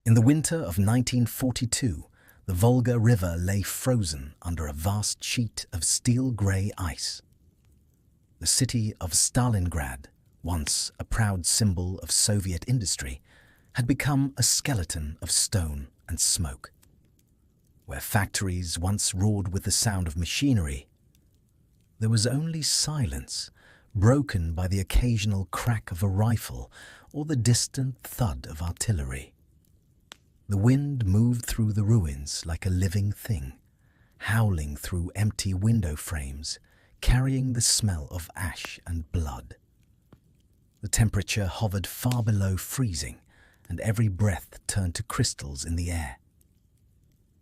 In the winter of 1942, the Volga River lay frozen under a vast sheet of steel-grey ice. The city of Stalingrad, once a proud symbol of Soviet industry, had become a skeleton of stone and smoke. Where factories once roared with the sound of machinery, there was only silence, broken by the occasional crack of a rifle or the distant thud of artillery. The wind moved through the ruins like a living thing, howling through empty window frames, carrying the smell of ash and blood. The temperature hovered far below freezing, and every breath turned to crystals in the air.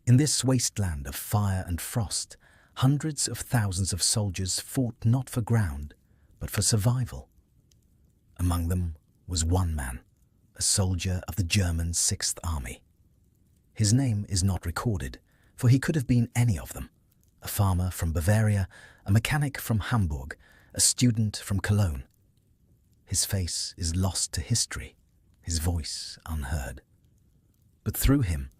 In this wasteland of fire and frost, hundreds of thousands of soldiers fought not for ground, but for survival. Among them was one man, a soldier of the German Sixth Army. His name is not recorded, for he could have been any of them: a farmer from Bavaria, a mechanic from Hamburg, a student from Cologne. His face is lost to history, his voice unheard. But through him,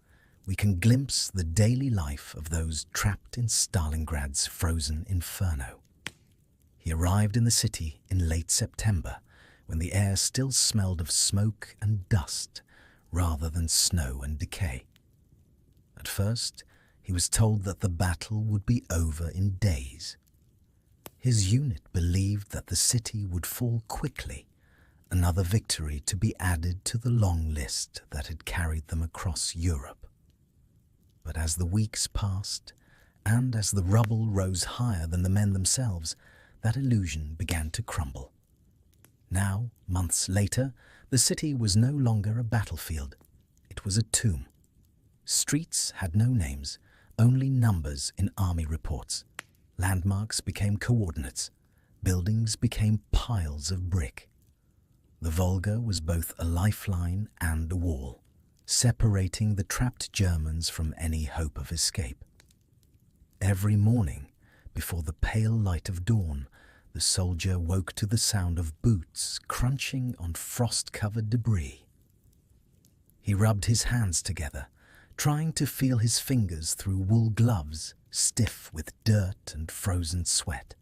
we can glimpse the daily life of those trapped in Stalingrad's frozen inferno. He arrived in the city in late September, when the air still smelled of smoke and dust rather than snow and decay. At first, he was told that the battle would be over in days. His unit believed that the city would fall quickly, another victory to be added to the long list that had carried them across Europe. But as the weeks passed, and as the rubble rose higher than the men themselves, that illusion began to crumble. Now, months later, the city was no longer a battlefield. It was a tomb. Streets had no names, only numbers in army reports. Landmarks became coordinates. Buildings became piles of brick. The Volga was both a lifeline and a wall, separating the trapped Germans from any hope of escape. Every morning, before the pale light of dawn, the soldier woke to the sound of boots crunching on frost-covered debris. He rubbed his hands together, trying to feel his fingers through wool gloves, stiff with dirt and frozen sweat.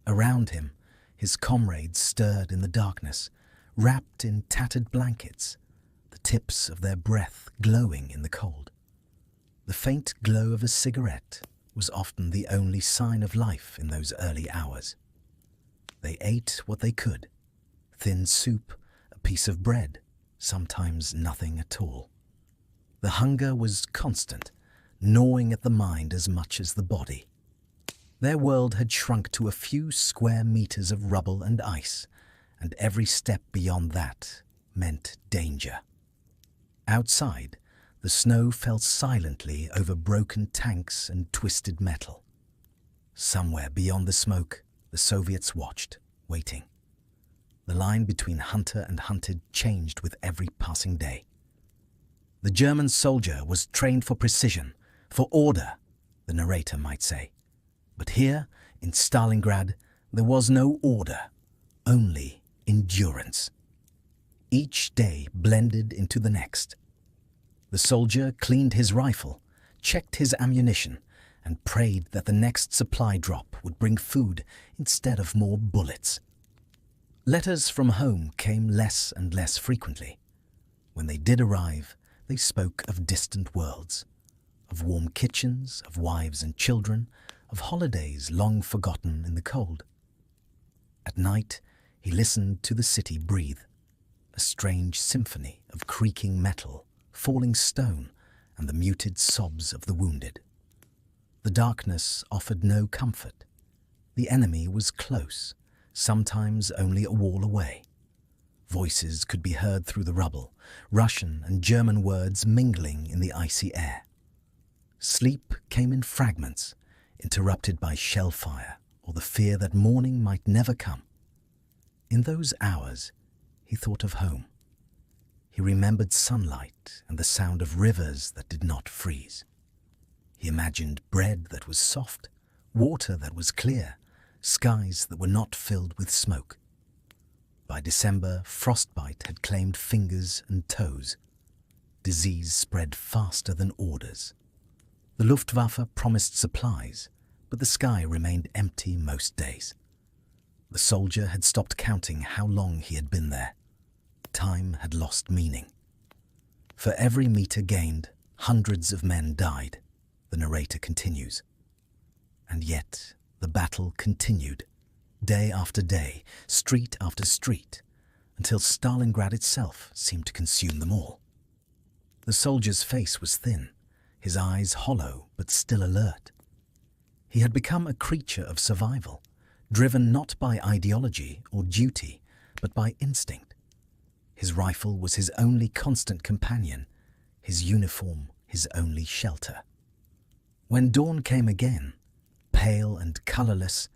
Around him, his comrades stirred in the darkness, wrapped in tattered blankets, the tips of their breath glowing in the cold. The faint glow of a cigarette was often the only sign of life in those early hours. They ate what they could: thin soup, a piece of bread, sometimes nothing at all. The hunger was constant, gnawing at the mind as much as the body. Their world had shrunk to a few square meters of rubble and ice, and every step beyond that meant danger. Outside, the snow fell silently over broken tanks and twisted metal. Somewhere beyond the smoke, the Soviets watched, waiting. The line between hunter and hunted changed with every passing day. The German soldier was trained for precision, for order, the narrator might say. But here, in Stalingrad, there was no order, only endurance. Each day blended into the next. The soldier cleaned his rifle, checked his ammunition, and prayed that the next supply drop would bring food instead of more bullets. Letters from home came less and less frequently. When they did arrive, they spoke of distant worlds, of warm kitchens, of wives and children, of holidays long forgotten in the cold. At night, he listened to the city breathe, a strange symphony of creaking metal, falling stone, and the muted sobs of the wounded. The darkness offered no comfort. The enemy was close, sometimes only a wall away. Voices could be heard through the rubble, Russian and German words mingling in the icy air. Sleep came in fragments, interrupted by shell fire or the fear that morning might never come. In those hours, he thought of home. He remembered sunlight and the sound of rivers that did not freeze. He imagined bread that was soft, water that was clear, skies that were not filled with smoke. By December, frostbite had claimed fingers and toes. disease spread faster than orders. The Luftwaffe promised supplies, but the sky remained empty most days. The soldier had stopped counting how long he had been there. Time had lost meaning. For every meter gained, hundreds of men died, the narrator continues. And yet, the battle continued, day after day, street after street, until Stalingrad itself seemed to consume them all. The soldier's face was thin, his eyes hollow but still alert. He had become a creature of survival, driven not by ideology or duty, but by instinct. His rifle was his only constant companion, his uniform his only shelter. When dawn came again, pale and colourless,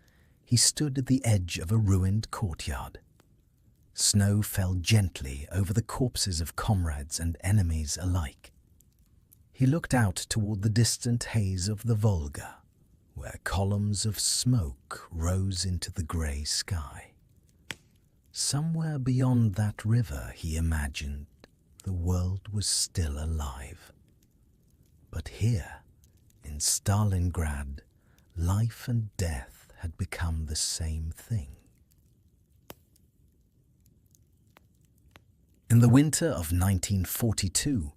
he stood at the edge of a ruined courtyard. Snow fell gently over the corpses of comrades and enemies alike. He looked out toward the distant haze of the Volga, where columns of smoke rose into the grey sky. Somewhere beyond that river, he imagined, the world was still alive. But here, in Stalingrad, life and death had become the same thing. In the winter of 1942,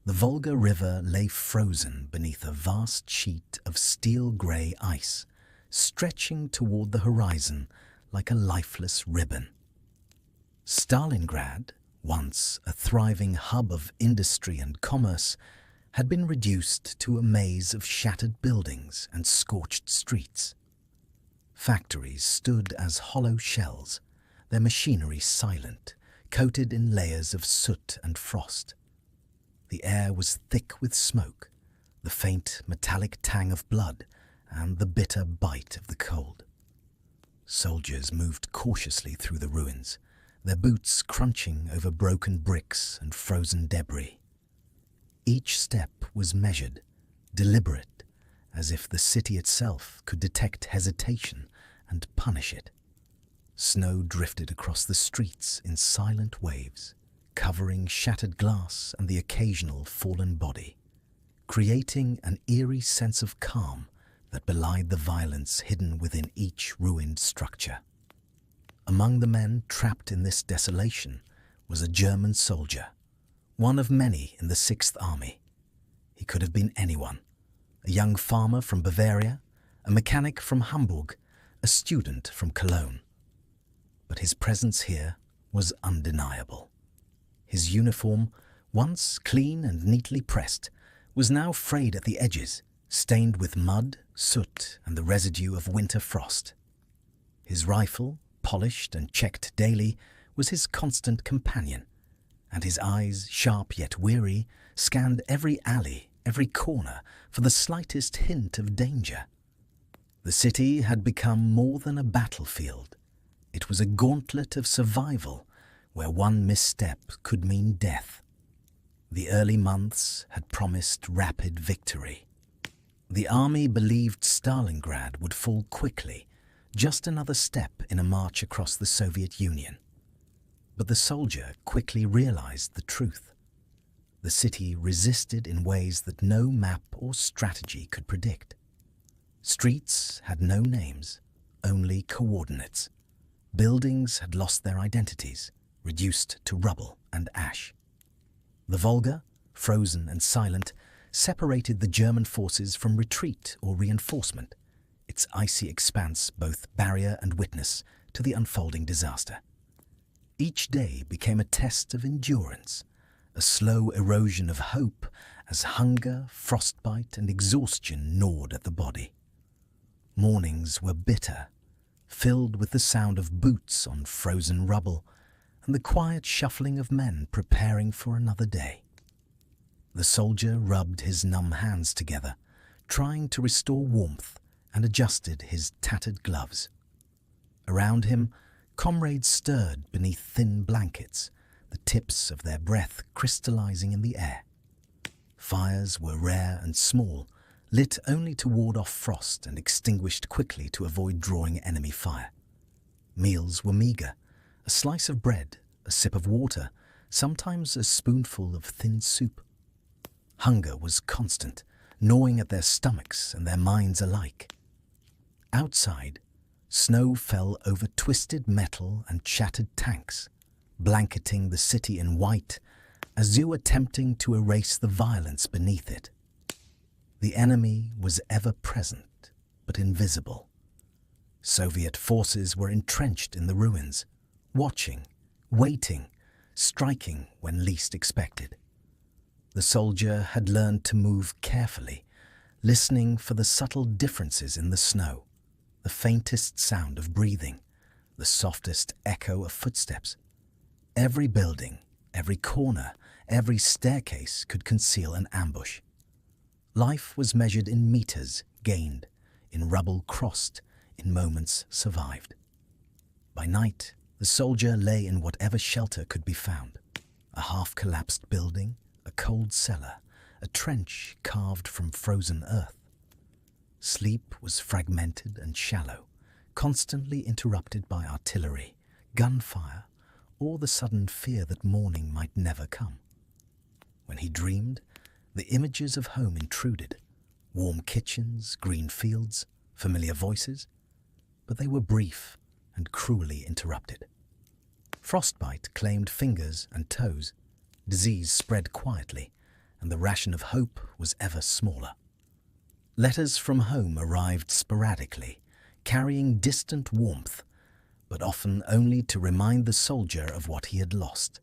the Volga River lay frozen beneath a vast sheet of steel-grey ice, stretching toward the horizon like a lifeless ribbon. Stalingrad, once a thriving hub of industry and commerce, had been reduced to a maze of shattered buildings and scorched streets. Factories stood as hollow shells, their machinery silent, coated in layers of soot and frost. The air was thick with smoke, the faint metallic tang of blood, and the bitter bite of the cold. Soldiers moved cautiously through the ruins, their boots crunching over broken bricks and frozen debris. Each step was measured, deliberate, as if the city itself could detect hesitation and punish it. Snow drifted across the streets in silent waves, covering shattered glass and the occasional fallen body, creating an eerie sense of calm that belied the violence hidden within each ruined structure. Among the men trapped in this desolation was a German soldier, one of many in the 6th Army. He could have been anyone, a young farmer from Bavaria, a mechanic from Hamburg, a student from Cologne. But his presence here was undeniable. His uniform, once clean and neatly pressed, was now frayed at the edges, stained with mud, soot, and the residue of winter frost. His rifle, polished and checked daily, was his constant companion, and his eyes, sharp yet weary, scanned every alley, every corner, for the slightest hint of danger. The city had become more than a battlefield. It was a gauntlet of survival, where one misstep could mean death. The early months had promised rapid victory. The army believed Stalingrad would fall quickly, just another step in a march across the Soviet Union. But the soldier quickly realized the truth. The city resisted in ways that no map or strategy could predict. Streets had no names, only coordinates. Buildings had lost their identities, reduced to rubble and ash. The Volga, frozen and silent, separated the German forces from retreat or reinforcement, its icy expanse both barrier and witness to the unfolding disaster. Each day became a test of endurance, a slow erosion of hope as hunger, frostbite, and exhaustion gnawed at the body. Mornings were bitter, filled with the sound of boots on frozen rubble and the quiet shuffling of men preparing for another day. The soldier rubbed his numb hands together, trying to restore warmth, and adjusted his tattered gloves. Around him, comrades stirred beneath thin blankets, the tips of their breath crystallizing in the air. Fires were rare and small, lit only to ward off frost and extinguished quickly to avoid drawing enemy fire. Meals were meager, a slice of bread, a sip of water, sometimes a spoonful of thin soup. Hunger was constant, gnawing at their stomachs and their minds alike. Outside, snow fell over twisted metal and shattered tanks, blanketing the city in white as though attempting to erase the violence beneath it. The enemy was ever present, but invisible. Soviet forces were entrenched in the ruins, watching, waiting, striking when least expected. The soldier had learned to move carefully, listening for the subtle differences in the snow, the faintest sound of breathing, the softest echo of footsteps. Every building, every corner, every staircase could conceal an ambush. Life was measured in meters gained, in rubble crossed, in moments survived. By night, the soldier lay in whatever shelter could be found. A half-collapsed building, a cold cellar, a trench carved from frozen earth. Sleep was fragmented and shallow, constantly interrupted by artillery, gunfire, or the sudden fear that morning might never come. When he dreamed, the images of home intruded, warm kitchens, green fields, familiar voices, but they were brief and cruelly interrupted. Frostbite claimed fingers and toes, disease spread quietly, and the ration of hope was ever smaller. Letters from home arrived sporadically, carrying distant warmth, but often only to remind the soldier of what he had lost.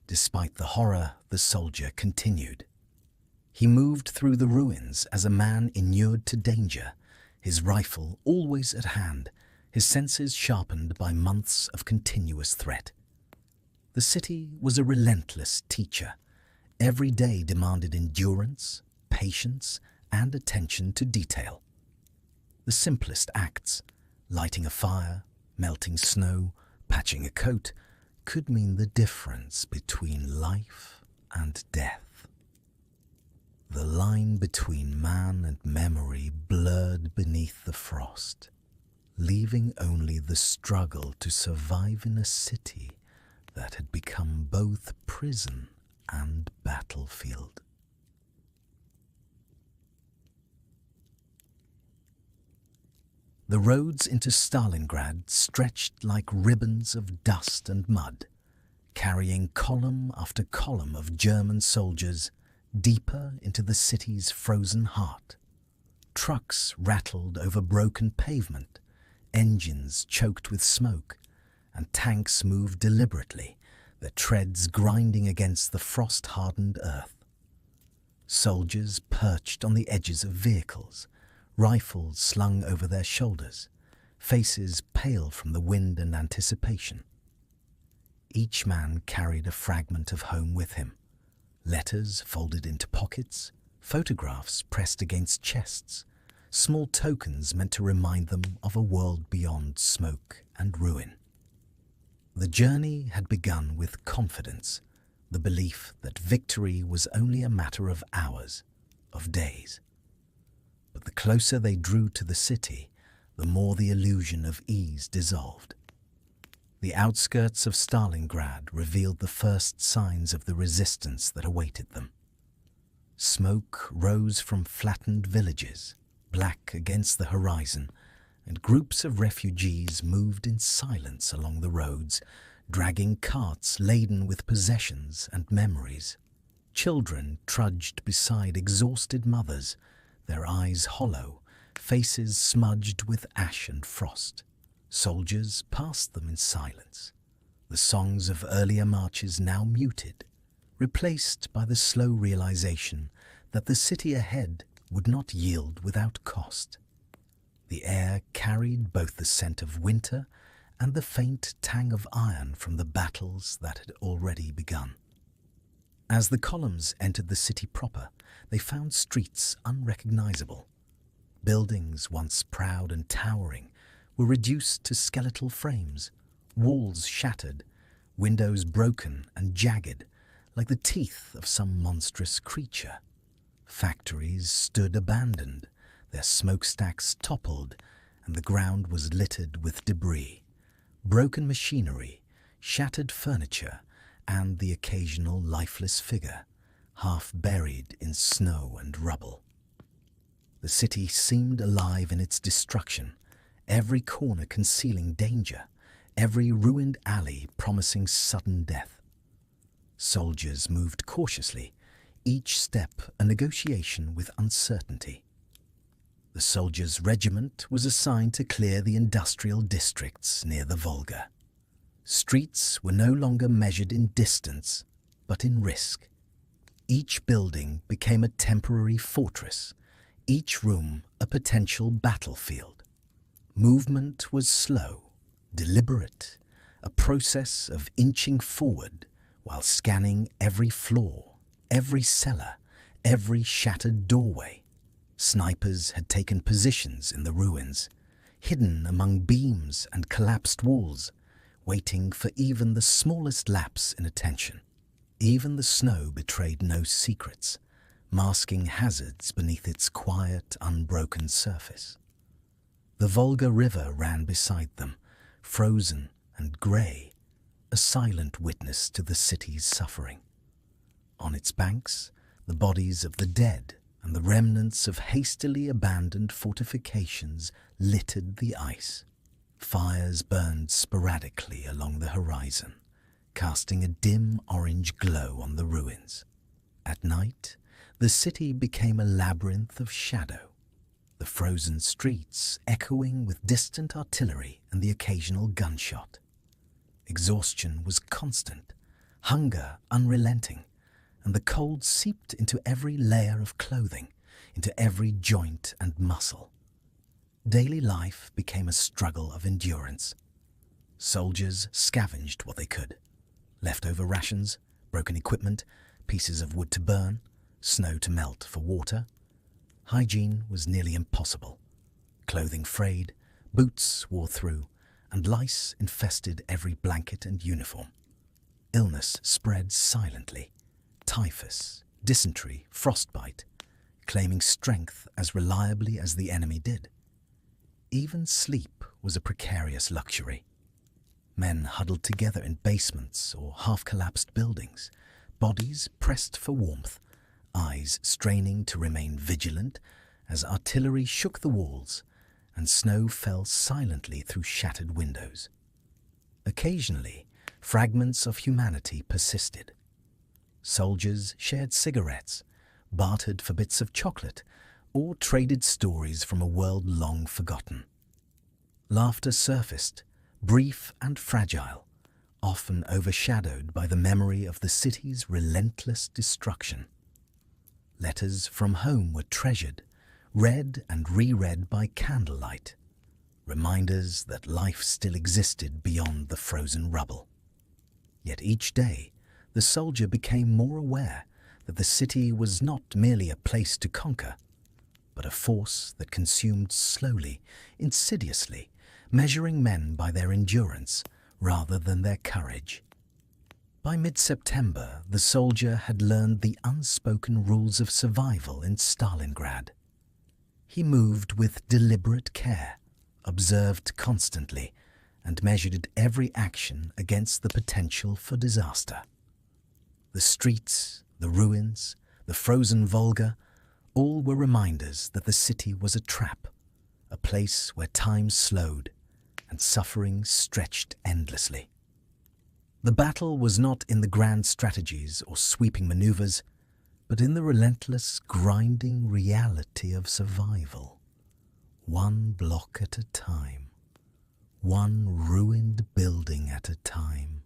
Despite the horror, the soldier continued. He moved through the ruins as a man inured to danger, his rifle always at hand, his senses sharpened by months of continuous threat. The city was a relentless teacher. Every day demanded endurance, patience, and attention to detail. The simplest acts, lighting a fire, melting snow, patching a coat, could mean the difference between life and death. The line between man and memory blurred beneath the frost, leaving only the struggle to survive in a city that had become both prison and battlefield. The roads into Stalingrad stretched like ribbons of dust and mud, carrying column after column of German soldiers deeper into the city's frozen heart. Trucks rattled over broken pavement, engines choked with smoke, and tanks moved deliberately, their treads grinding against the frost-hardened earth. Soldiers perched on the edges of vehicles, rifles slung over their shoulders, faces pale from the wind and anticipation. Each man carried a fragment of home with him, letters folded into pockets, photographs pressed against chests, small tokens meant to remind them of a world beyond smoke and ruin. The journey had begun with confidence, the belief that victory was only a matter of hours, of days. But the closer they drew to the city, the more the illusion of ease dissolved. The outskirts of Stalingrad revealed the first signs of the resistance that awaited them. Smoke rose from flattened villages, black against the horizon, and groups of refugees moved in silence along the roads, dragging carts laden with possessions and memories. Children trudged beside exhausted mothers, their eyes hollow, faces smudged with ash and frost. Soldiers passed them in silence, the songs of earlier marches now muted, replaced by the slow realization that the city ahead would not yield without cost. The air carried both the scent of winter and the faint tang of iron from the battles that had already begun. As the columns entered the city proper, they found streets unrecognizable. Buildings once proud and towering were reduced to skeletal frames, walls shattered, windows broken and jagged like the teeth of some monstrous creature. Factories stood abandoned, their smokestacks toppled, and the ground was littered with debris, broken machinery, shattered furniture, and the occasional lifeless figure, half buried in snow and rubble. The city seemed alive in its destruction, every corner concealing danger, every ruined alley promising sudden death. Soldiers moved cautiously, each step a negotiation with uncertainty. The soldiers' regiment was assigned to clear the industrial districts near the Volga. Streets were no longer measured in distance, but in risk. Each building became a temporary fortress, each room a potential battlefield. Movement was slow, deliberate, a process of inching forward while scanning every floor, every cellar, every shattered doorway. Snipers had taken positions in the ruins, hidden among beams and collapsed walls, waiting for even the smallest lapse in attention. Even the snow betrayed no secrets, masking hazards beneath its quiet, unbroken surface. The Volga River ran beside them, frozen and grey, a silent witness to the city's suffering. On its banks, the bodies of the dead and the remnants of hastily abandoned fortifications littered the ice. Fires burned sporadically along the horizon, casting a dim orange glow on the ruins. At night, the city became a labyrinth of shadow, the frozen streets echoing with distant artillery and the occasional gunshot. Exhaustion was constant, hunger unrelenting, and the cold seeped into every layer of clothing, into every joint and muscle. Daily life became a struggle of endurance. Soldiers scavenged what they could: leftover rations, broken equipment, pieces of wood to burn, snow to melt for water. Hygiene was nearly impossible. Clothing frayed, boots wore through, and lice infested every blanket and uniform. Illness spread silently: typhus, dysentery, frostbite, claiming strength as reliably as the enemy did. Even sleep was a precarious luxury. Men huddled together in basements or half-collapsed buildings, bodies pressed for warmth, eyes straining to remain vigilant as artillery shook the walls and snow fell silently through shattered windows. Occasionally, fragments of humanity persisted. Soldiers shared cigarettes, bartered for bits of chocolate, or traded stories from a world long forgotten. Laughter surfaced, brief and fragile, often overshadowed by the memory of the city's relentless destruction. Letters from home were treasured, read and reread by candlelight, reminders that life still existed beyond the frozen rubble. Yet each day, the soldier became more aware that the city was not merely a place to conquer, but a force that consumed slowly, insidiously, measuring men by their endurance rather than their courage. By mid-September, the soldier had learned the unspoken rules of survival in Stalingrad. He moved with deliberate care, observed constantly, and measured every action against the potential for disaster. The streets, the ruins, the frozen Volga, all were reminders that the city was a trap, a place where time slowed and suffering stretched endlessly. The battle was not in the grand strategies or sweeping maneuvers, but in the relentless, grinding reality of survival. One block at a time, one ruined building at a time,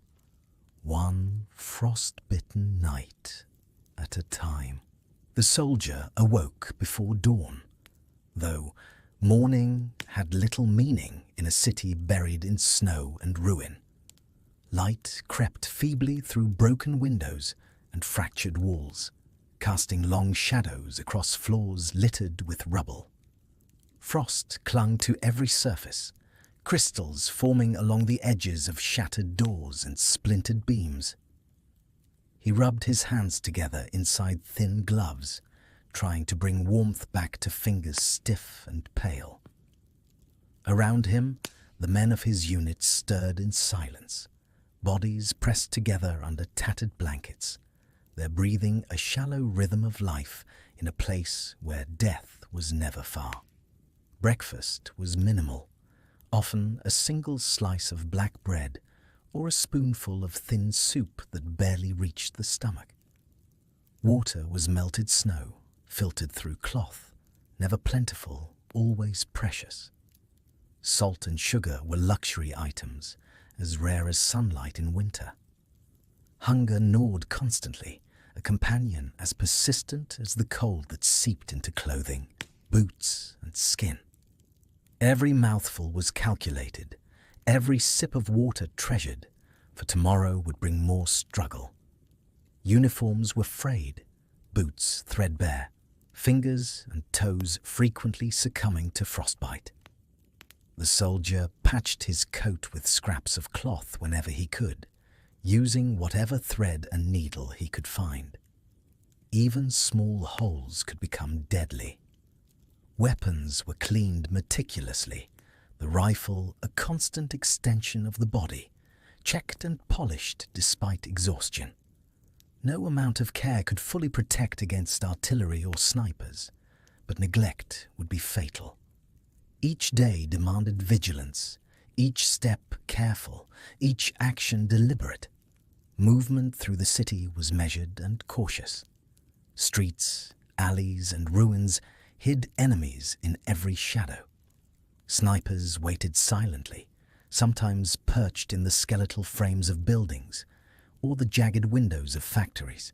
one frost-bitten night at a time. The soldier awoke before dawn, though morning had little meaning in a city buried in snow and ruin. Light crept feebly through broken windows and fractured walls, casting long shadows across floors littered with rubble. Frost clung to every surface, crystals forming along the edges of shattered doors and splintered beams. He rubbed his hands together inside thin gloves, trying to bring warmth back to fingers stiff and pale. Around him, the men of his unit stirred in silence, bodies pressed together under tattered blankets, their breathing a shallow rhythm of life in a place where death was never far. Breakfast was minimal, often a single slice of black bread or a spoonful of thin soup that barely reached the stomach. Water was melted snow, filtered through cloth, never plentiful, always precious. Salt and sugar were luxury items, as rare as sunlight in winter. Hunger gnawed constantly, a companion as persistent as the cold that seeped into clothing, boots, and skin. Every mouthful was calculated, every sip of water treasured, for tomorrow would bring more struggle. Uniforms were frayed, boots threadbare, fingers and toes frequently succumbing to frostbite. The soldier patched his coat with scraps of cloth whenever he could, using whatever thread and needle he could find. Even small holes could become deadly. Weapons were cleaned meticulously, the rifle a constant extension of the body, checked and polished despite exhaustion. No amount of care could fully protect against artillery or snipers, but neglect would be fatal. Each day demanded vigilance, each step careful, each action deliberate. Movement through the city was measured and cautious. Streets, alleys, and ruins hid enemies in every shadow. Snipers waited silently, sometimes perched in the skeletal frames of buildings or the jagged windows of factories.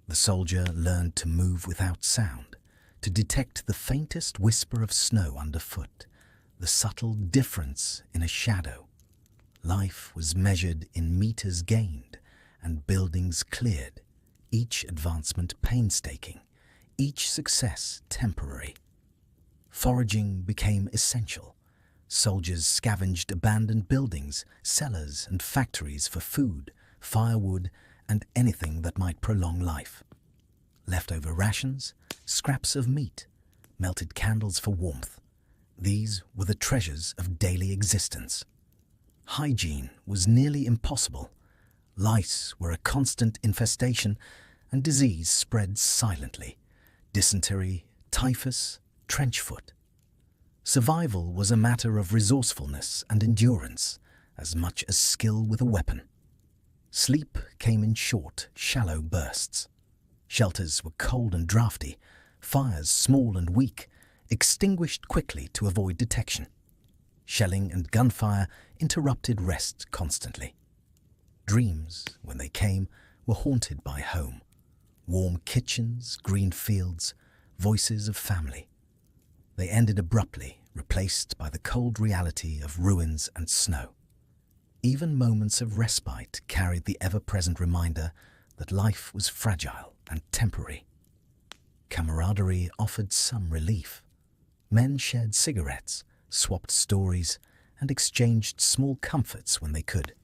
The soldier learned to move without sound, to detect the faintest whisper of snow underfoot, the subtle difference in a shadow. Life was measured in meters gained and buildings cleared, each advancement painstaking, each success temporary. Foraging became essential. Soldiers scavenged abandoned buildings, cellars, and factories for food, firewood, and anything that might prolong life. Leftover rations, scraps of meat, melted candles for warmth. These were the treasures of daily existence. Hygiene was nearly impossible. Lice were a constant infestation, and disease spread silently. Dysentery, typhus, trenchfoot. Survival was a matter of resourcefulness and endurance, as much as skill with a weapon. Sleep came in short, shallow bursts. Shelters were cold and drafty, fires small and weak, extinguished quickly to avoid detection. Shelling and gunfire interrupted rest constantly. Dreams, when they came, were haunted by home. Warm kitchens, green fields, voices of family. They ended abruptly, replaced by the cold reality of ruins and snow. Even moments of respite carried the ever-present reminder that life was fragile and temporary. Camaraderie offered some relief. Men shared cigarettes, swapped stories, and exchanged small comforts when they could.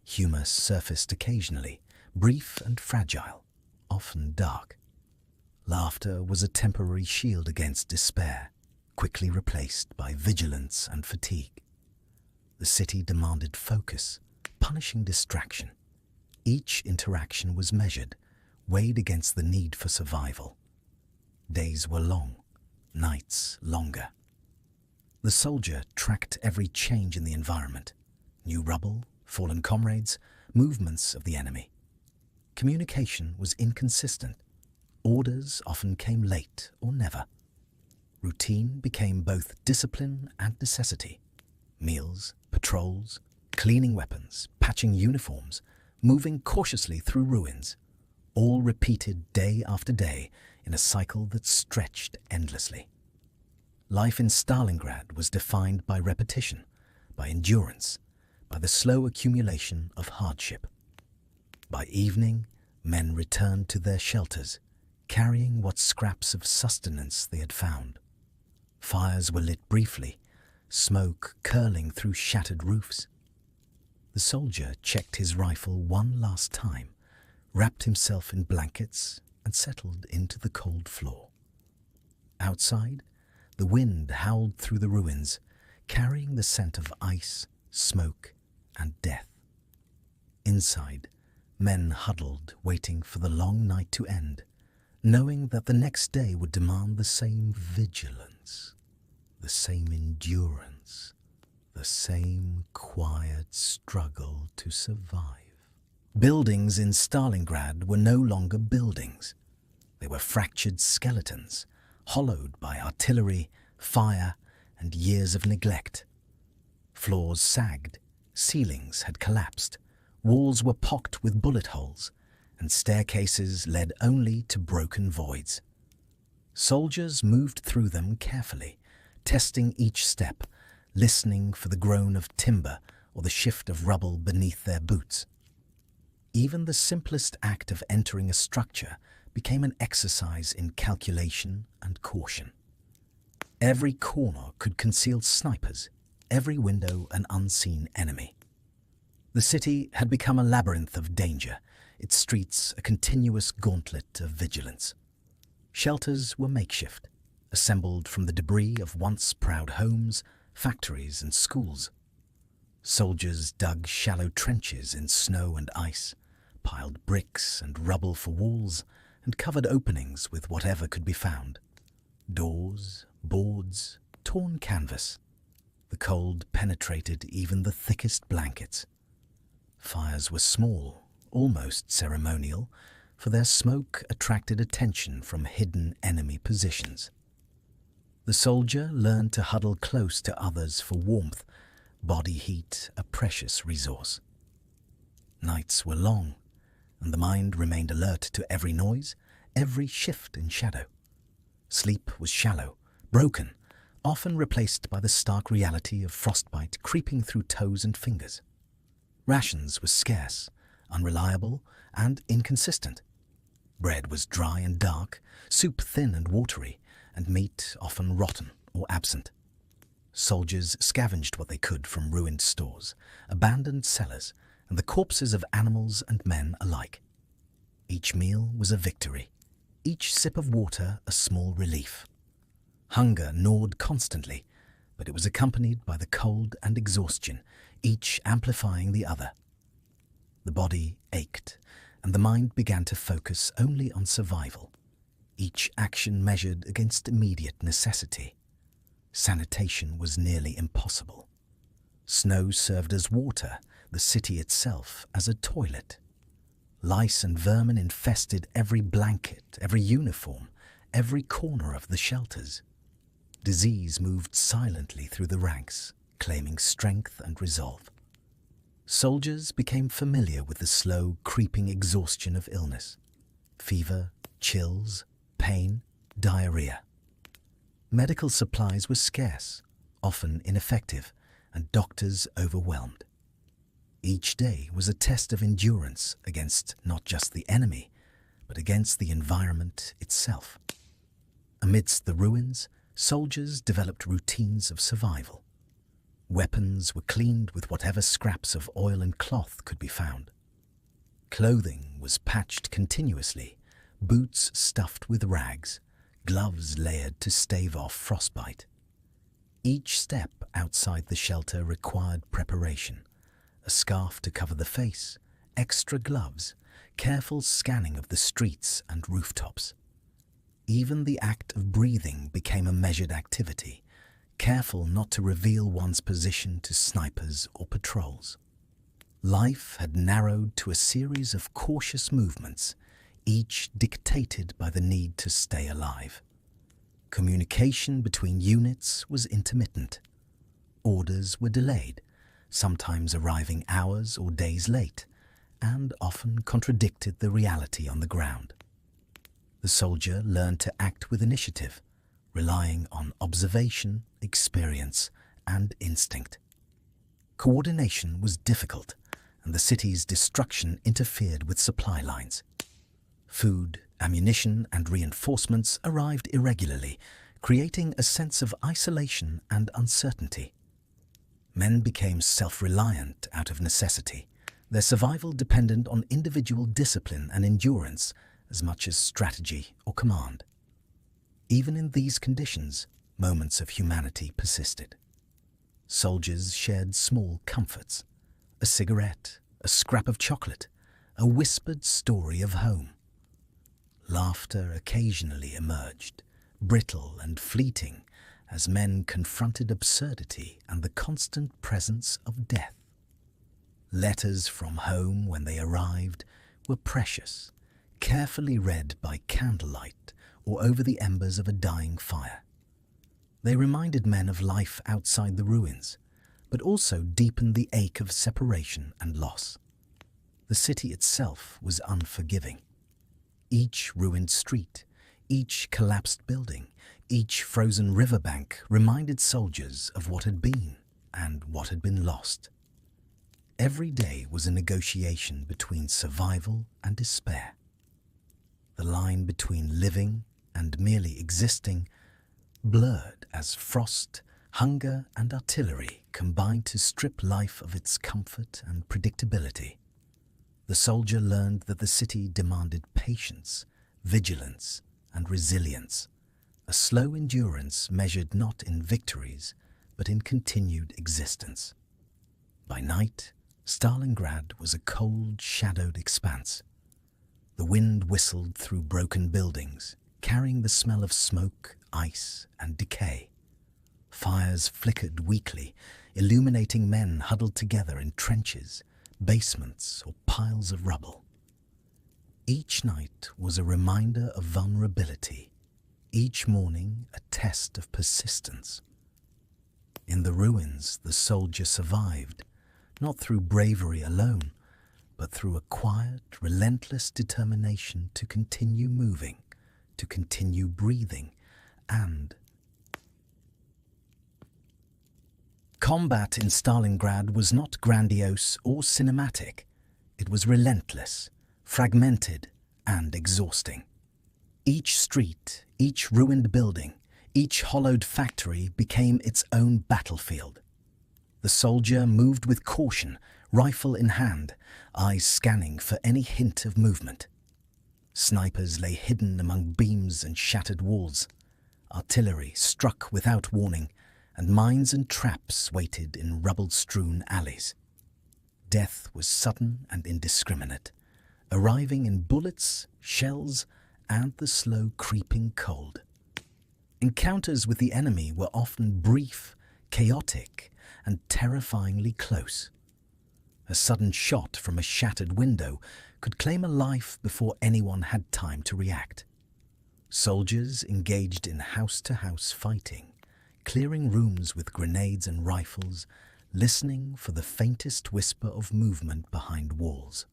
Humor surfaced occasionally, brief and fragile, often dark. Laughter was a temporary shield against despair, quickly replaced by vigilance and fatigue. The city demanded focus, punishing distraction. Each interaction was measured, weighed against the need for survival. Days were long, nights longer. The soldier tracked every change in the environment: new rubble, fallen comrades, movements of the enemy. Communication was inconsistent. Orders often came late or never. Routine became both discipline and necessity. Meals, patrols, cleaning weapons, patching uniforms, moving cautiously through ruins, all repeated day after day in a cycle that stretched endlessly. Life in Stalingrad was defined by repetition, by endurance, by the slow accumulation of hardship. By evening, men returned to their shelters, carrying what scraps of sustenance they had found. Fires were lit briefly, smoke curling through shattered roofs. The soldier checked his rifle one last time, wrapped himself in blankets, and settled into the cold floor. Outside, the wind howled through the ruins, carrying the scent of ice, smoke, and death. Inside, Men huddled, waiting for the long night to end, knowing that the next day would demand the same vigilance, the same endurance, the same quiet struggle to survive. Buildings in Stalingrad were no longer buildings. They were fractured skeletons, hollowed by artillery, fire, and years of neglect. Floors sagged, ceilings had collapsed, walls were pocked with bullet holes, and staircases led only to broken voids. Soldiers moved through them carefully, testing each step, listening for the groan of timber or the shift of rubble beneath their boots. Even the simplest act of entering a structure became an exercise in calculation and caution. Every corner could conceal snipers, every window an unseen enemy. The city had become a labyrinth of danger, its streets a continuous gauntlet of vigilance. Shelters were makeshift, assembled from the debris of once proud homes, factories and schools. Soldiers dug shallow trenches in snow and ice, piled bricks and rubble for walls, and covered openings with whatever could be found. Doors, boards, torn canvas. The cold penetrated even the thickest blankets. Fires were small, almost ceremonial, for their smoke attracted attention from hidden enemy positions. The soldier learned to huddle close to others for warmth, body heat a precious resource. Nights were long, and the mind remained alert to every noise, every shift in shadow. Sleep was shallow, broken, often replaced by the stark reality of frostbite creeping through toes and fingers. Rations were scarce, unreliable, and inconsistent. Bread was dry and dark, soup thin and watery, and meat often rotten or absent. Soldiers scavenged what they could from ruined stores, abandoned cellars, and the corpses of animals and men alike. Each meal was a victory, each sip of water a small relief. Hunger gnawed constantly, but it was accompanied by the cold and exhaustion, each amplifying the other. The body ached, and the mind began to focus only on survival, each action measured against immediate necessity. Sanitation was nearly impossible. Snow served as water, the city itself as a toilet. Lice and vermin infested every blanket, every uniform, every corner of the shelters. Disease moved silently through the ranks, claiming strength and resolve. Soldiers became familiar with the slow, creeping exhaustion of illness. Fever, chills, pain, diarrhea. Medical supplies were scarce, often ineffective, and doctors overwhelmed. Each day was a test of endurance against not just the enemy, but against the environment itself. Amidst the ruins, soldiers developed routines of survival. Weapons were cleaned with whatever scraps of oil and cloth could be found. Clothing was patched continuously, boots stuffed with rags, gloves layered to stave off frostbite. Each step outside the shelter required preparation. A scarf to cover the face, extra gloves, careful scanning of the streets and rooftops. Even the act of breathing became a measured activity, careful not to reveal one's position to snipers or patrols. Life had narrowed to a series of cautious movements, each dictated by the need to stay alive. Communication between units was intermittent. Orders were delayed, sometimes arriving hours or days late, and often contradicted the reality on the ground. The soldier learned to act with initiative, relying on observation, experience, and instinct. Coordination was difficult, and the city's destruction interfered with supply lines. Food, ammunition, and reinforcements arrived irregularly, creating a sense of isolation and uncertainty. Men became self-reliant out of necessity, their survival dependent on individual discipline and endurance as much as strategy or command. Even in these conditions, moments of humanity persisted. Soldiers shared small comforts: a cigarette, a scrap of chocolate, a whispered story of home. Laughter occasionally emerged, brittle and fleeting, as men confronted absurdity and the constant presence of death. Letters from home when they arrived were precious, carefully read by candlelight or over the embers of a dying fire. They reminded men of life outside the ruins, but also deepened the ache of separation and loss. The city itself was unforgiving. Each ruined street, each collapsed building, each frozen riverbank reminded soldiers of what had been and what had been lost. Every day was a negotiation between survival and despair. The line between living and merely existing blurred as frost, hunger, and artillery combined to strip life of its comfort and predictability. The soldier learned that the city demanded patience, vigilance, and resilience, a slow endurance measured not in victories, but in continued existence. By night, Stalingrad was a cold, shadowed expanse. The wind whistled through broken buildings, carrying the smell of smoke, ice, and decay. Fires flickered weakly, illuminating men huddled together in trenches, basements, or piles of rubble. Each night was a reminder of vulnerability, each morning a test of persistence. In the ruins, the soldier survived, not through bravery alone, but through a quiet, relentless determination to continue moving, to continue breathing, and combat in Stalingrad was not grandiose or cinematic. It was relentless, fragmented, and exhausting. Each street, each ruined building, each hollowed factory became its own battlefield. The soldier moved with caution, rifle in hand, eyes scanning for any hint of movement. Snipers lay hidden among beams and shattered walls. Artillery struck without warning, and mines and traps waited in rubble-strewn alleys. Death was sudden and indiscriminate, arriving in bullets, shells, and the slow creeping cold. Encounters with the enemy were often brief, chaotic, and terrifyingly close. A sudden shot from a shattered window could claim a life before anyone had time to react. Soldiers engaged in house-to-house fighting, clearing rooms with grenades and rifles, listening for the faintest whisper of movement behind walls.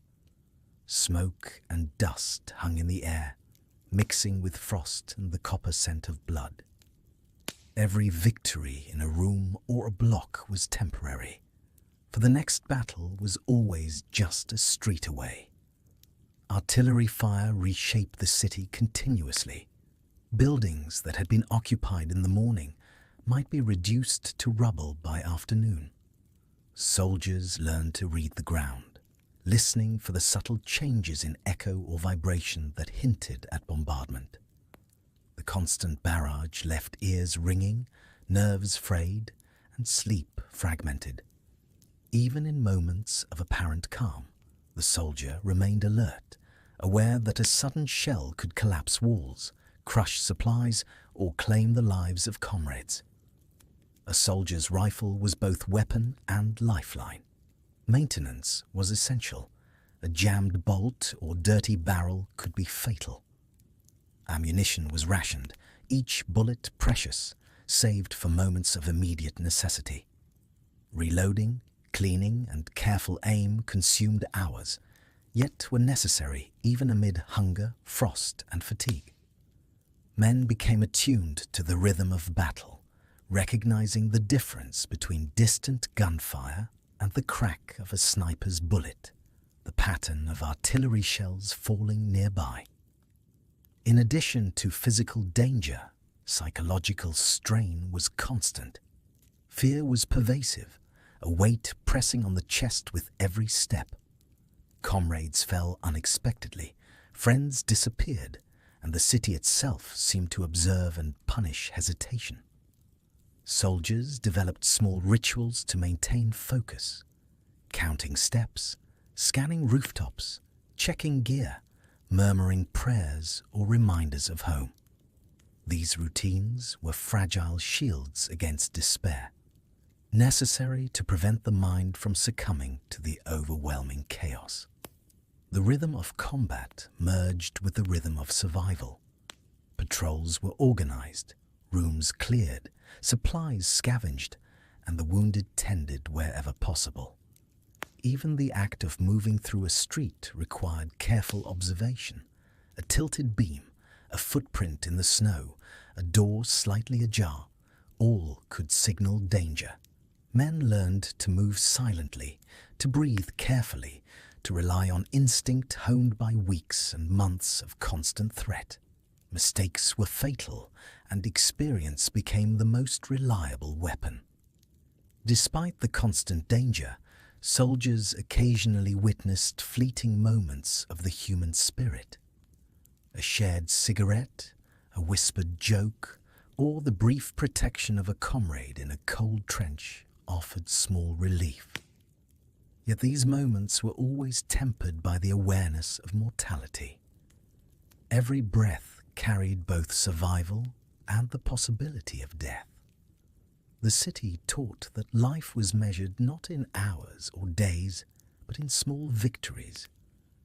Smoke and dust hung in the air, mixing with frost and the copper scent of blood. Every victory in a room or a block was temporary, for the next battle was always just a street away. Artillery fire reshaped the city continuously. Buildings that had been occupied in the morning might be reduced to rubble by afternoon. Soldiers learned to read the ground, listening for the subtle changes in echo or vibration that hinted at bombardment. The constant barrage left ears ringing, nerves frayed, and sleep fragmented. Even in moments of apparent calm, the soldier remained alert, aware that a sudden shell could collapse walls, crush supplies, or claim the lives of comrades. A soldier's rifle was both weapon and lifeline. Maintenance was essential. A jammed bolt or dirty barrel could be fatal. Ammunition was rationed, each bullet precious, saved for moments of immediate necessity. Reloading, cleaning, and careful aim consumed hours, yet were necessary even amid hunger, frost, and fatigue. Men became attuned to the rhythm of battle, recognizing the difference between distant gunfire and the crack of a sniper's bullet, the pattern of artillery shells falling nearby. In addition to physical danger, psychological strain was constant. Fear was pervasive, a weight pressing on the chest with every step. Comrades fell unexpectedly, friends disappeared, and the city itself seemed to observe and punish hesitation. Soldiers developed small rituals to maintain focus, counting steps, scanning rooftops, checking gear, murmuring prayers or reminders of home. These routines were fragile shields against despair, necessary to prevent the mind from succumbing to the overwhelming chaos. The rhythm of combat merged with the rhythm of survival. Patrols were organized, rooms cleared, supplies scavenged, and the wounded tended wherever possible. Even the act of moving through a street required careful observation. A tilted beam, a footprint in the snow, a door slightly ajar, all could signal danger. Men learned to move silently, to breathe carefully, to rely on instinct honed by weeks and months of constant threat. Mistakes were fatal, and experience became the most reliable weapon. Despite the constant danger, soldiers occasionally witnessed fleeting moments of the human spirit. A shared cigarette, a whispered joke, or the brief protection of a comrade in a cold trench offered small relief. Yet these moments were always tempered by the awareness of mortality. Every breath carried both survival and the possibility of death. The city taught that life was measured not in hours or days, but in small victories.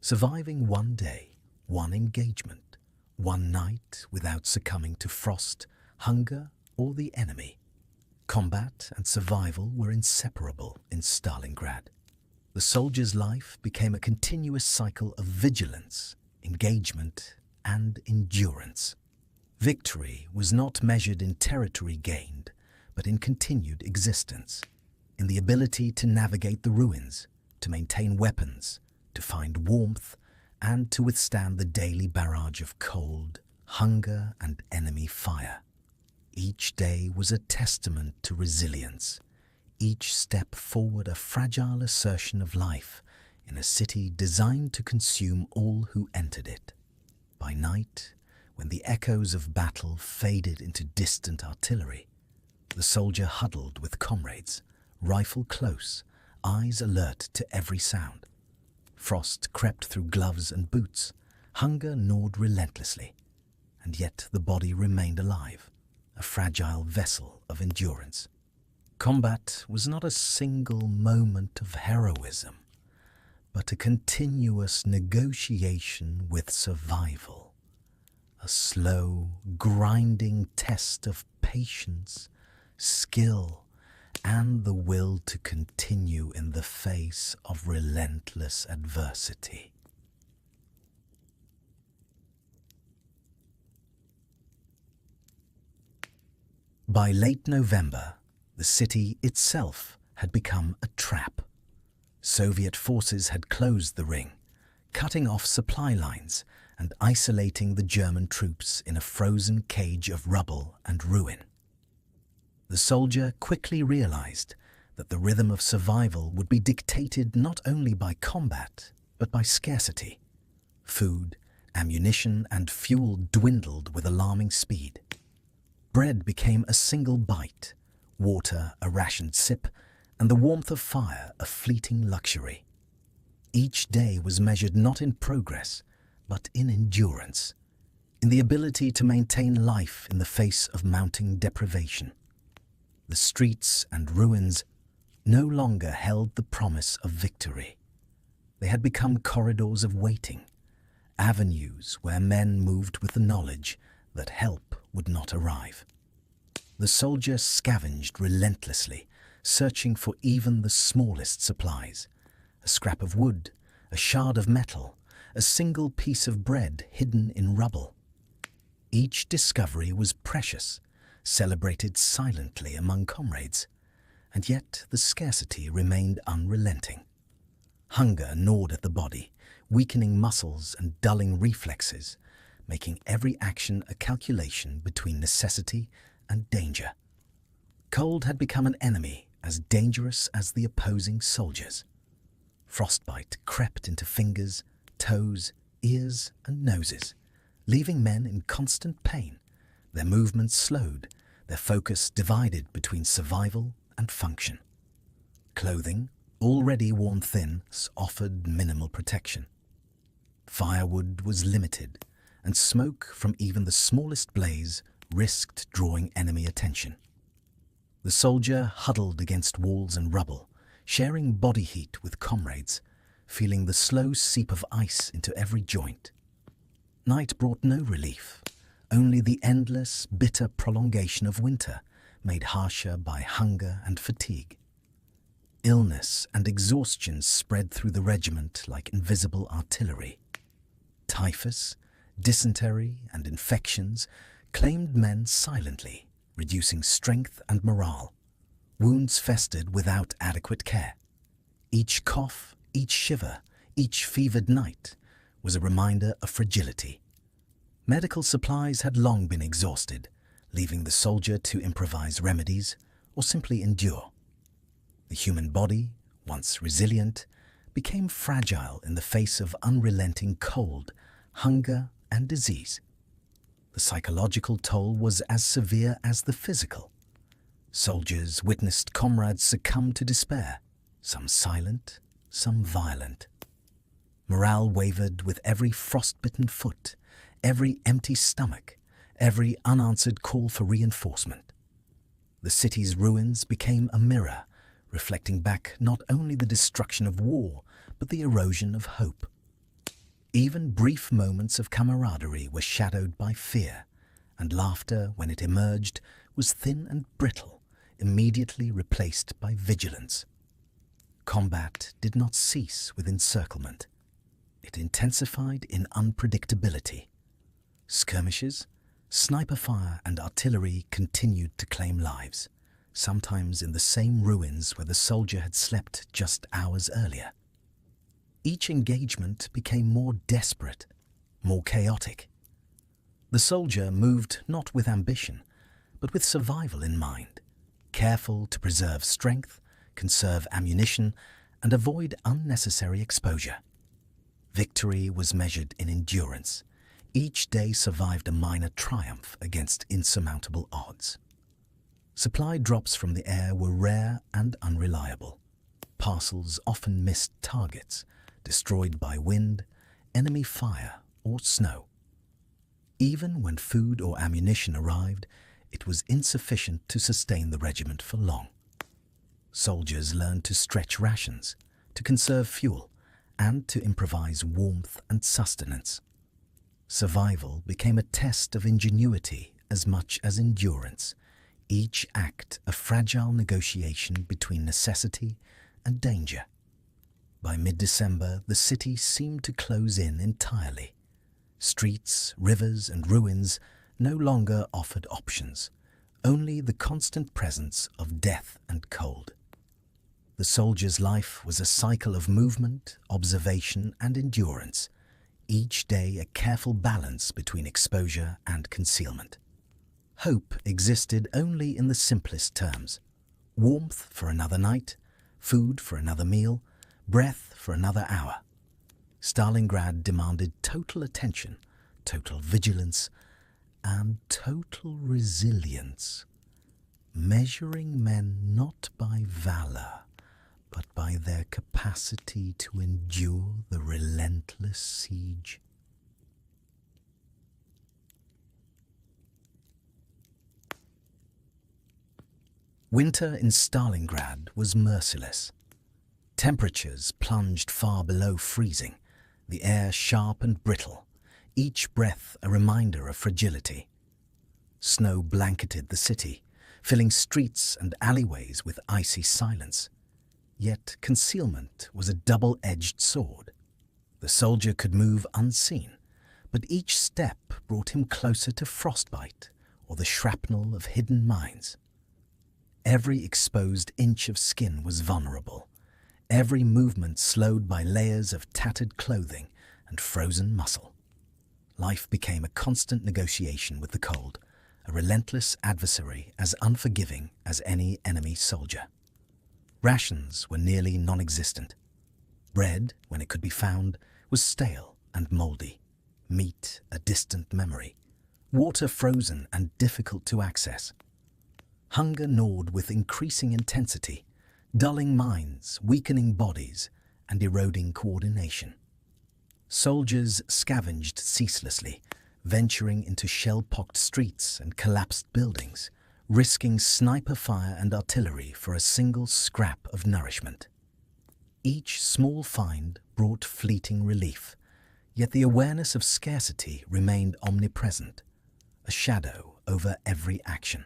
Surviving one day, one engagement, one night without succumbing to frost, hunger, or the enemy. Combat and survival were inseparable in Stalingrad. The soldier's life became a continuous cycle of vigilance, engagement, and endurance. Victory was not measured in territory gained, but in continued existence, in the ability to navigate the ruins, to maintain weapons, to find warmth, and to withstand the daily barrage of cold, hunger, and enemy fire. Each day was a testament to resilience, each step forward a fragile assertion of life in a city designed to consume all who entered it. By night, when the echoes of battle faded into distant artillery, the soldier huddled with comrades, rifle close, eyes alert to every sound. Frost crept through gloves and boots, hunger gnawed relentlessly, and yet the body remained alive, a fragile vessel of endurance. Combat was not a single moment of heroism, but a continuous negotiation with survival, a slow, grinding test of patience, skill, and the will to continue in the face of relentless adversity. By late November, the city itself had become a trap. Soviet forces had closed the ring, cutting off supply lines and isolating the German troops in a frozen cage of rubble and ruin. The soldier quickly realized that the rhythm of survival would be dictated not only by combat, but by scarcity. Food, ammunition, and fuel dwindled with alarming speed. Bread became a single bite, water a rationed sip, and the warmth of fire a fleeting luxury. Each day was measured not in progress, but in endurance, in the ability to maintain life in the face of mounting deprivation. The streets and ruins no longer held the promise of victory. They had become corridors of waiting, avenues where men moved with the knowledge that help would not arrive. The soldier scavenged relentlessly, searching for even the smallest supplies. A scrap of wood, a shard of metal, a single piece of bread hidden in rubble. Each discovery was precious, celebrated silently among comrades, and yet the scarcity remained unrelenting. Hunger gnawed at the body, weakening muscles and dulling reflexes, making every action a calculation between necessity and danger. Cold had become an enemy as dangerous as the opposing soldiers. Frostbite crept into fingers, toes, ears, and noses, leaving men in constant pain, their movements slowed, their focus divided between survival and function. Clothing, already worn thin, offered minimal protection. Firewood was limited, and smoke from even the smallest blaze risked drawing enemy attention. The soldier huddled against walls and rubble, sharing body heat with comrades, feeling the slow seep of ice into every joint. Night brought no relief, only the endless, bitter prolongation of winter, made harsher by hunger and fatigue. Illness and exhaustion spread through the regiment like invisible artillery. Typhus, dysentery, and infections claimed men silently, reducing strength and morale. Wounds festered without adequate care. Each cough, each shiver, each fevered night was a reminder of fragility. Medical supplies had long been exhausted, leaving the soldier to improvise remedies or simply endure. The human body, once resilient, became fragile in the face of unrelenting cold, hunger, and disease. The psychological toll was as severe as the physical. Soldiers witnessed comrades succumb to despair, some silent, some violent. Morale wavered with every frostbitten foot, every empty stomach, every unanswered call for reinforcement. The city's ruins became a mirror, reflecting back not only the destruction of war, but the erosion of hope. Even brief moments of camaraderie were shadowed by fear, and laughter, when it emerged, was thin and brittle, immediately replaced by vigilance. Combat did not cease with encirclement. It intensified in unpredictability. Skirmishes, sniper fire, and artillery continued to claim lives, sometimes in the same ruins where the soldier had slept just hours earlier. Each engagement became more desperate, more chaotic. The soldier moved not with ambition, but with survival in mind, careful to preserve strength, conserve ammunition, and avoid unnecessary exposure. Victory was measured in endurance. Each day survived a minor triumph against insurmountable odds. Supply drops from the air were rare and unreliable. Parcels often missed targets, destroyed by wind, enemy fire, or snow. Even when food or ammunition arrived, it was insufficient to sustain the regiment for long. Soldiers learned to stretch rations, to conserve fuel, and to improvise warmth and sustenance. Survival became a test of ingenuity as much as endurance, each act a fragile negotiation between necessity and danger. By mid-December, the city seemed to close in entirely. Streets, rivers, and ruins no longer offered options, only the constant presence of death and cold. The soldier's life was a cycle of movement, observation, and endurance, each day a careful balance between exposure and concealment. Hope existed only in the simplest terms: warmth for another night, food for another meal, breath for another hour. Stalingrad demanded total attention, total vigilance, and total resilience, measuring men not by valor, but by their capacity to endure the relentless siege. Winter in Stalingrad was merciless. Temperatures plunged far below freezing, the air sharp and brittle, each breath a reminder of fragility. Snow blanketed the city, filling streets and alleyways with icy silence. Yet concealment was a double-edged sword. The soldier could move unseen, but each step brought him closer to frostbite or the shrapnel of hidden mines. Every exposed inch of skin was vulnerable, every movement slowed by layers of tattered clothing and frozen muscle. Life became a constant negotiation with the cold, a relentless adversary as unforgiving as any enemy soldier. Rations were nearly non-existent. Bread, when it could be found, was stale and mouldy, meat a distant memory, water frozen and difficult to access. Hunger gnawed with increasing intensity, dulling minds, weakening bodies, and eroding coordination. Soldiers scavenged ceaselessly, venturing into shell-pocked streets and collapsed buildings, risking sniper fire and artillery for a single scrap of nourishment. Each small find brought fleeting relief, yet the awareness of scarcity remained omnipresent, a shadow over every action.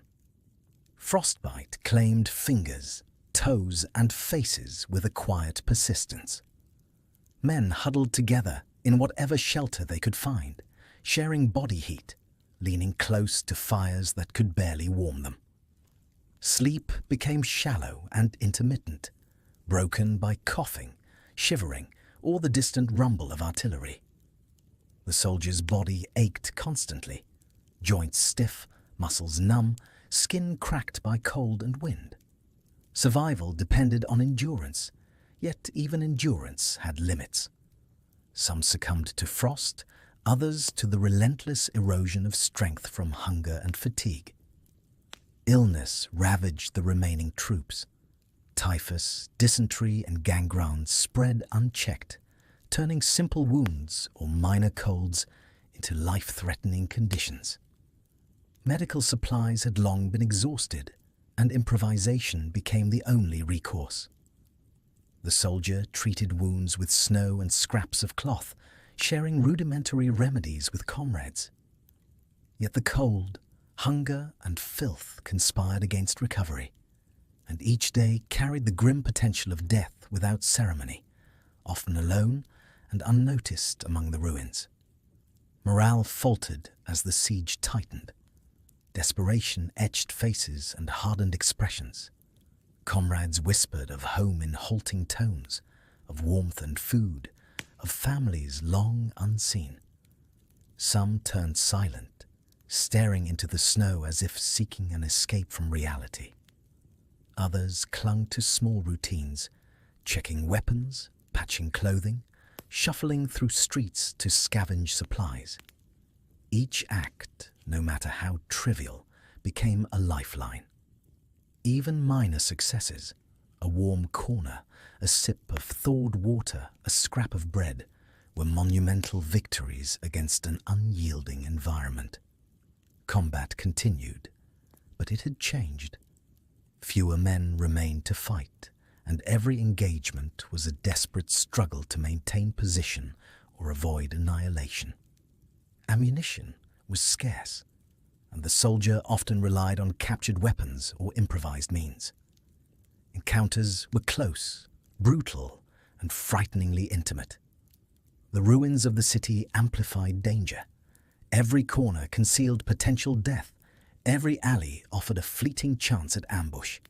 Frostbite claimed fingers, toes, and faces with a quiet persistence. Men huddled together in whatever shelter they could find, sharing body heat, leaning close to fires that could barely warm them. Sleep became shallow and intermittent, broken by coughing, shivering, or the distant rumble of artillery. The soldier's body ached constantly, joints stiff, muscles numb, skin cracked by cold and wind. Survival depended on endurance, yet even endurance had limits. Some succumbed to frost, others to the relentless erosion of strength from hunger and fatigue. Illness ravaged the remaining troops. Typhus, dysentery, and gangrene spread unchecked, turning simple wounds or minor colds into life-threatening conditions. Medical supplies had long been exhausted, and improvisation became the only recourse. The soldier treated wounds with snow and scraps of cloth, sharing rudimentary remedies with comrades. Yet the cold, hunger, and filth conspired against recovery, and each day carried the grim potential of death without ceremony, often alone and unnoticed among the ruins. Morale faltered as the siege tightened. Desperation etched faces and hardened expressions. Comrades whispered of home in halting tones, of warmth and food, of families long unseen. Some turned silent, staring into the snow as if seeking an escape from reality. Others clung to small routines, checking weapons, patching clothing, shuffling through streets to scavenge supplies. Each act, no matter how trivial, became a lifeline. Even minor successes, a warm corner, a sip of thawed water, a scrap of bread, were monumental victories against an unyielding environment. Combat continued, but it had changed. Fewer men remained to fight, and every engagement was a desperate struggle to maintain position or avoid annihilation. Ammunition was scarce, and the soldier often relied on captured weapons or improvised means. Encounters were close, brutal, and frighteningly intimate. The ruins of the city amplified danger. Every corner concealed potential death. Every alley offered a fleeting chance at ambush.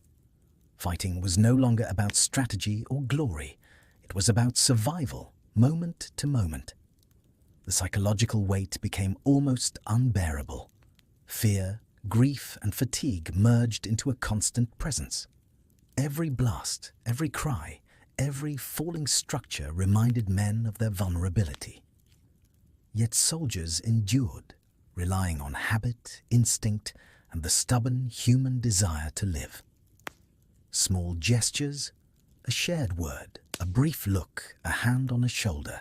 Fighting was no longer about strategy or glory. It was about survival, moment to moment. The psychological weight became almost unbearable. Fear, grief, and fatigue merged into a constant presence. Every blast, every cry, every falling structure reminded men of their vulnerability. Yet soldiers endured, relying on habit, instinct, and the stubborn human desire to live. Small gestures, a shared word, a brief look, a hand on a shoulder,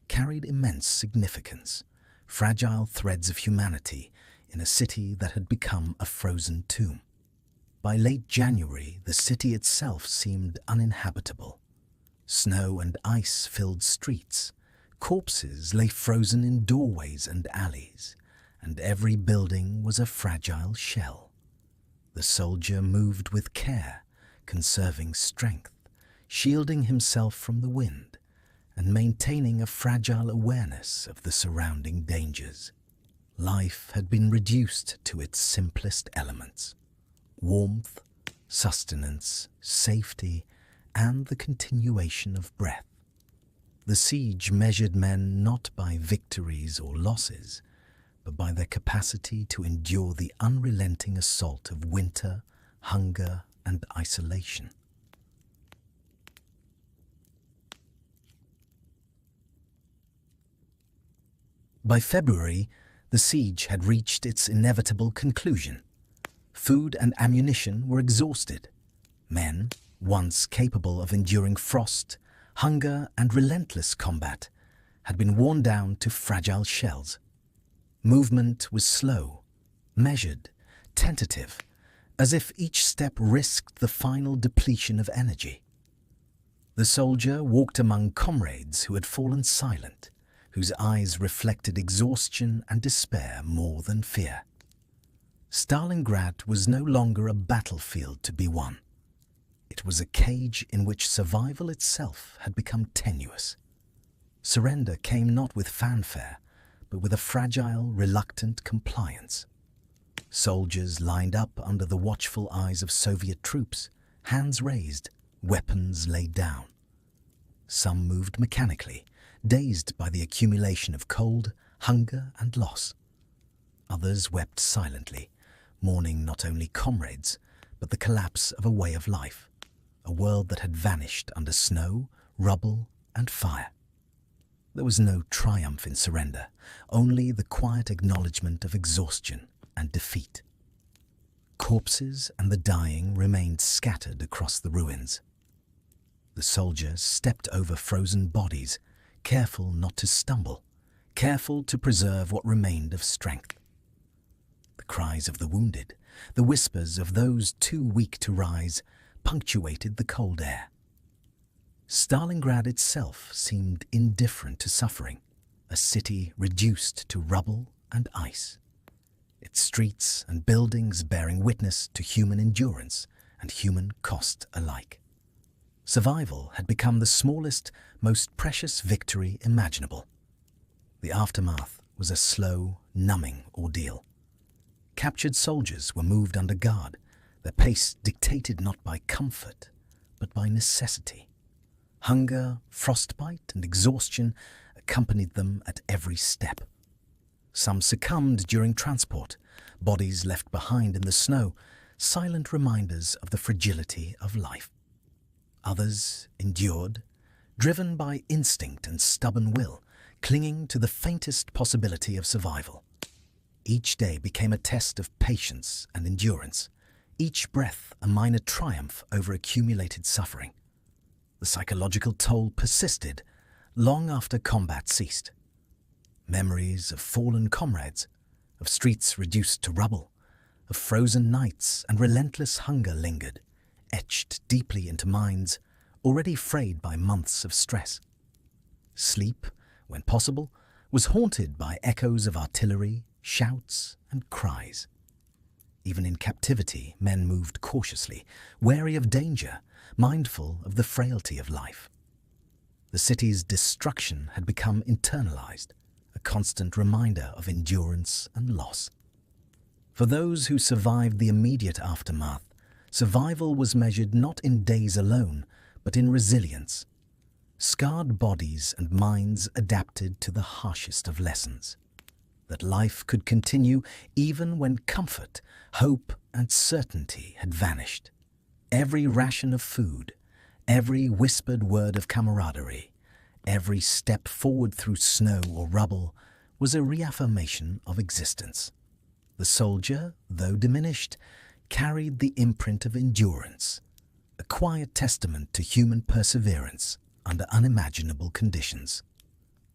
carried immense significance, fragile threads of humanity in a city that had become a frozen tomb. By late January, the city itself seemed uninhabitable. Snow and ice filled streets. Corpses lay frozen in doorways and alleys, and every building was a fragile shell. The soldier moved with care, conserving strength, shielding himself from the wind, and maintaining a fragile awareness of the surrounding dangers. Life had been reduced to its simplest elements: warmth, sustenance, safety, and the continuation of breath. The siege measured men not by victories or losses, but by their capacity to endure the unrelenting assault of winter, hunger, and isolation. By February, the siege had reached its inevitable conclusion. Food and ammunition were exhausted. Men, once capable of enduring frost, hunger, and relentless combat, had been worn down to fragile shells. Movement was slow, measured, tentative, as if each step risked the final depletion of energy. The soldier walked among comrades who had fallen silent, whose eyes reflected exhaustion and despair more than fear. Stalingrad was no longer a battlefield to be won. It was a cage in which survival itself had become tenuous. Surrender came not with fanfare, but with a fragile, reluctant compliance. Soldiers lined up under the watchful eyes of Soviet troops, hands raised, weapons laid down. Some moved mechanically, dazed by the accumulation of cold, hunger, and loss. Others wept silently, mourning not only comrades, but the collapse of a way of life, a world that had vanished under snow, rubble, and fire. There was no triumph in surrender, only the quiet acknowledgement of exhaustion and defeat. Corpses and the dying remained scattered across the ruins. The soldiers stepped over frozen bodies, careful not to stumble, careful to preserve what remained of strength. The cries of the wounded, the whispers of those too weak to rise, punctuated the cold air. Stalingrad itself seemed indifferent to suffering, a city reduced to rubble and ice. Its streets and buildings bearing witness to human endurance and human cost alike. Survival had become the smallest, most precious victory imaginable. The aftermath was a slow, numbing ordeal. Captured soldiers were moved under guard, their pace dictated not by comfort, but by necessity. Hunger, frostbite, and exhaustion accompanied them at every step. Some succumbed during transport, bodies left behind in the snow, silent reminders of the fragility of life. Others endured, driven by instinct and stubborn will, clinging to the faintest possibility of survival. Each day became a test of patience and endurance, each breath a minor triumph over accumulated suffering. The psychological toll persisted long after combat ceased. Memories of fallen comrades, of streets reduced to rubble, of frozen nights and relentless hunger lingered, etched deeply into minds already frayed by months of stress. Sleep, when possible, was haunted by echoes of artillery, shouts, and cries. Even in captivity, men moved cautiously, wary of danger, mindful of the frailty of life. The city's destruction had become internalized, a constant reminder of endurance and loss. For those who survived the immediate aftermath, survival was measured not in days alone, but in resilience. Scarred bodies and minds adapted to the harshest of lessons. That life could continue even when comfort, hope, and certainty had vanished. Every ration of food, every whispered word of camaraderie, every step forward through snow or rubble was a reaffirmation of existence. The soldier, though diminished, carried the imprint of endurance, a quiet testament to human perseverance under unimaginable conditions.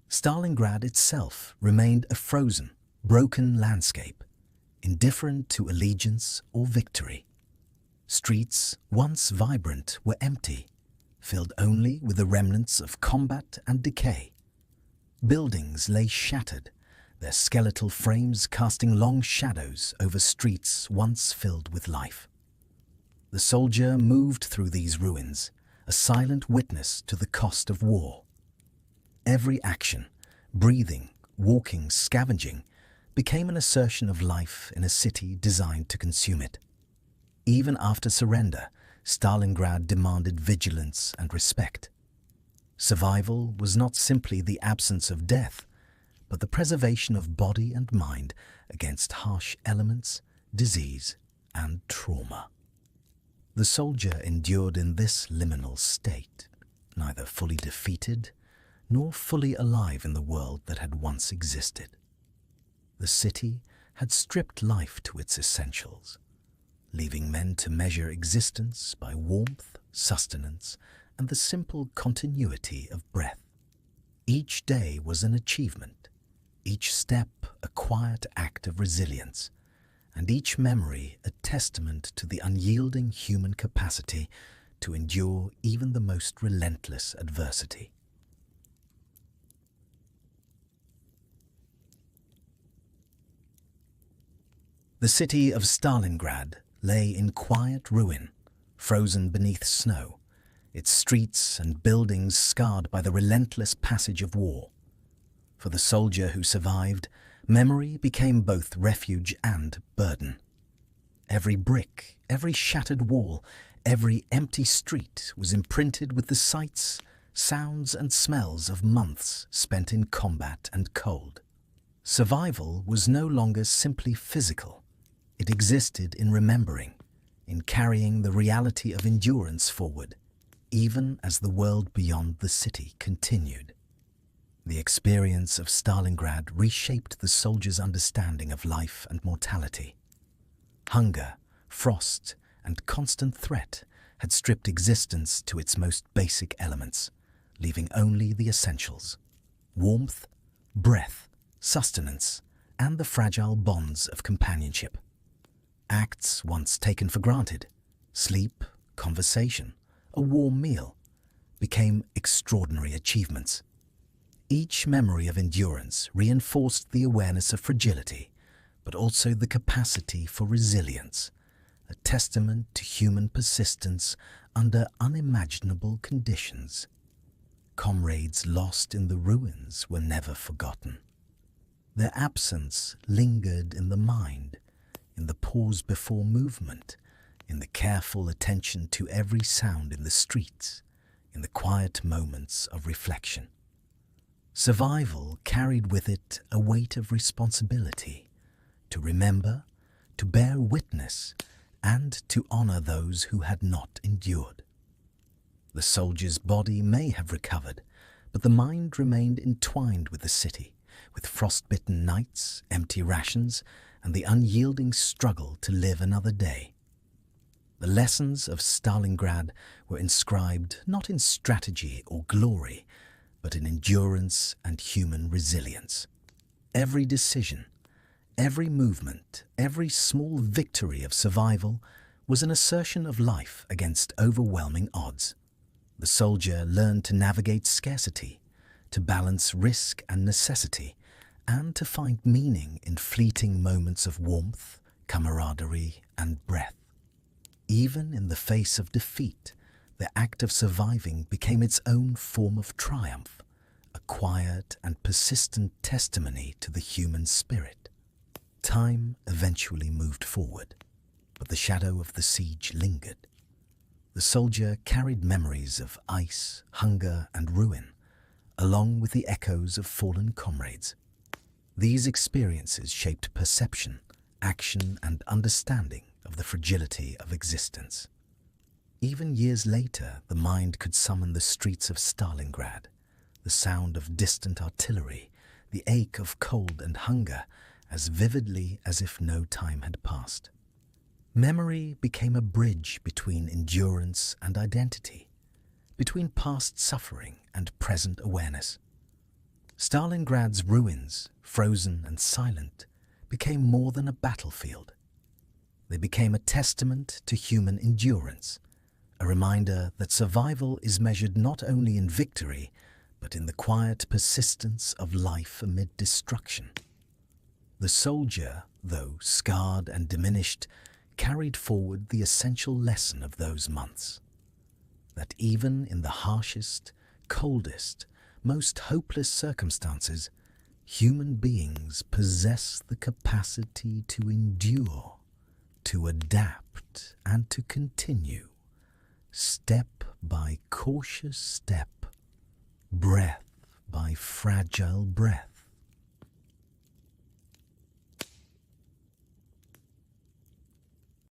Stalingrad itself remained a frozen, broken landscape, indifferent to allegiance or victory. Streets, once vibrant, were empty, filled only with the remnants of combat and decay. Buildings lay shattered, their skeletal frames casting long shadows over streets once filled with life. The soldier moved through these ruins, a silent witness to the cost of war. Every action, breathing, walking, scavenging, became an assertion of life in a city designed to consume it. Even after surrender, Stalingrad demanded vigilance and respect. Survival was not simply the absence of death, but the preservation of body and mind against harsh elements, disease, and trauma. The soldier endured in this liminal state, neither fully defeated nor fully alive in the world that had once existed. The city had stripped life to its essentials, leaving men to measure existence by warmth, sustenance, and the simple continuity of breath. Each day was an achievement, each step a quiet act of resilience, and each memory a testament to the unyielding human capacity to endure even the most relentless adversity. The city of Stalingrad lay in quiet ruin, frozen beneath snow, its streets and buildings scarred by the relentless passage of war. For the soldier who survived, memory became both refuge and burden. Every brick, every shattered wall, every empty street was imprinted with the sights, sounds and smells of months spent in combat and cold. Survival was no longer simply physical. It existed in remembering, in carrying the reality of endurance forward, even as the world beyond the city continued. The experience of Stalingrad reshaped the soldier's understanding of life and mortality. Hunger, frost, and constant threat had stripped existence to its most basic elements, leaving only the essentials: warmth, breath, sustenance, and the fragile bonds of companionship. Acts once taken for granted, sleep, conversation, a warm meal, became extraordinary achievements. Each memory of endurance reinforced the awareness of fragility, but also the capacity for resilience, a testament to human persistence under unimaginable conditions. Comrades lost in the ruins were never forgotten. Their absence lingered in the mind, in the pause before movement, in the careful attention to every sound in the streets, in the quiet moments of reflection. Survival carried with it a weight of responsibility, to remember, to bear witness, and to honor those who had not endured. The soldier's body may have recovered, but the mind remained entwined with the city, with frostbitten nights, empty rations, and the unyielding struggle to live another day. The lessons of Stalingrad were inscribed not in strategy or glory, but in endurance and human resilience. Every decision, every movement, every small victory of survival was an assertion of life against overwhelming odds. The soldier learned to navigate scarcity, to balance risk and necessity, and to find meaning in fleeting moments of warmth, camaraderie, and breath. Even in the face of defeat, the act of surviving became its own form of triumph, a quiet and persistent testimony to the human spirit. Time eventually moved forward, but the shadow of the siege lingered. The soldier carried memories of ice, hunger, and ruin, along with the echoes of fallen comrades. These experiences shaped perception, action, and understanding of the fragility of existence. Even years later, the mind could summon the streets of Stalingrad, the sound of distant artillery, the ache of cold and hunger, as vividly as if no time had passed. Memory became a bridge between endurance and identity, between past suffering and present awareness. Stalingrad's ruins, frozen and silent, became more than a battlefield. They became a testament to human endurance, a reminder that survival is measured not only in victory, but in the quiet persistence of life amid destruction. The soldier, though scarred and diminished, carried forward the essential lesson of those months, that even in the harshest, coldest, most hopeless circumstances, human beings possess the capacity to endure, to adapt, and to continue, step by cautious step, breath by fragile breath.